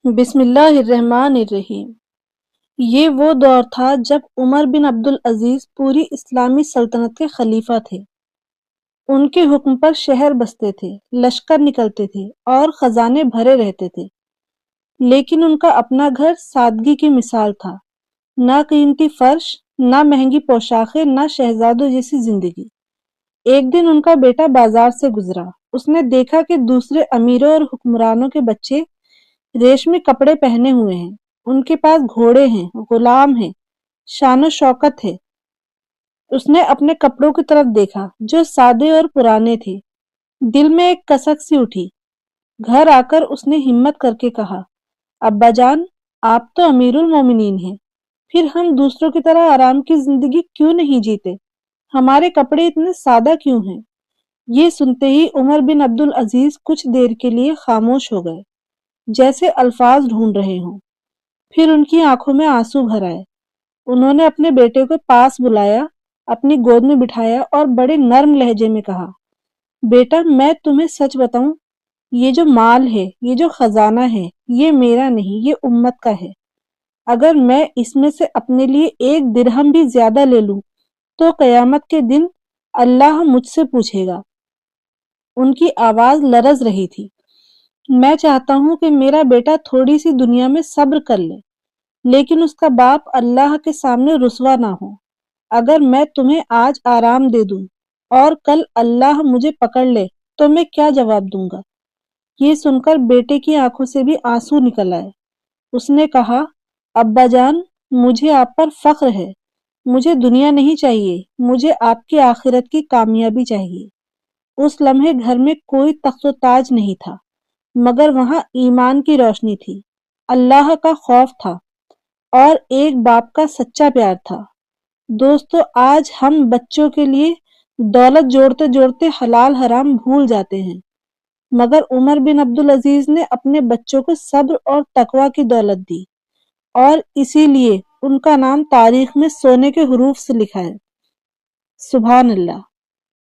بسم اللہ الرحمن الرحیم۔ یہ وہ دور تھا جب عمر بن عبدالعزیز پوری اسلامی سلطنت کے خلیفہ تھے۔ ان کے حکم پر شہر بستے تھے، لشکر نکلتے تھے اور خزانے بھرے رہتے تھے، لیکن ان کا اپنا گھر سادگی کی مثال تھا۔ نہ قیمتی فرش، نہ مہنگی پوشاکیں، نہ شہزادوں جیسی زندگی۔ ایک دن ان کا بیٹا بازار سے گزرا۔ اس نے دیکھا کہ دوسرے امیروں اور حکمرانوں کے بچے ریشمی کپڑے پہنے ہوئے ہیں، ان کے پاس گھوڑے ہیں، غلام ہیں، شان و شوکت ہے۔ اس نے اپنے کپڑوں کی طرف دیکھا جو سادے اور پرانے تھے۔ دل میں ایک کسک سی اٹھی۔ گھر آ کر اس نے ہمت کر کے کہا، ابا جان، آپ تو امیر المومنین ہیں، پھر ہم دوسروں کی طرح آرام کی زندگی کیوں نہیں جیتے؟ ہمارے کپڑے اتنے سادہ کیوں ہیں؟ یہ سنتے ہی عمر بن عبدالعزیز کچھ دیر کے لیے خاموش ہو گئے، جیسے الفاظ ڈھونڈ رہے ہوں۔ پھر ان کی آنکھوں میں آنسو بھر آئے۔ انہوں نے اپنے بیٹے کو پاس بلایا، اپنی گود میں بٹھایا اور بڑے نرم لہجے میں کہا، بیٹا، میں تمہیں سچ بتاؤں، یہ جو مال ہے، یہ جو خزانہ ہے، یہ میرا نہیں، یہ امت کا ہے۔ اگر میں اس میں سے اپنے لیے ایک درہم بھی زیادہ لے لوں تو قیامت کے دن اللہ مجھ سے پوچھے گا۔ ان کی آواز لرز رہی تھی۔ میں چاہتا ہوں کہ میرا بیٹا تھوڑی سی دنیا میں صبر کر لے، لیکن اس کا باپ اللہ کے سامنے رسوا نہ ہو۔ اگر میں تمہیں آج آرام دے دوں اور کل اللہ مجھے پکڑ لے تو میں کیا جواب دوں گا؟ یہ سن کر بیٹے کی آنکھوں سے بھی آنسو نکل آئے۔ اس نے کہا، ابا جان، مجھے آپ پر فخر ہے، مجھے دنیا نہیں چاہیے، مجھے آپ کی آخرت کی کامیابی چاہیے۔ اس لمحے گھر میں کوئی تخت و تاج نہیں تھا، مگر وہاں ایمان کی روشنی تھی، اللہ کا خوف تھا اور ایک باپ کا سچا پیار تھا۔ دوستو، آج ہم بچوں کے لیے دولت جوڑتے جوڑتے حلال حرام بھول جاتے ہیں، مگر عمر بن عبدالعزیز نے اپنے بچوں کو صبر اور تقوی کی دولت دی، اور اسی لیے ان کا نام تاریخ میں سونے کے حروف سے لکھا ہے۔ سبحان اللہ۔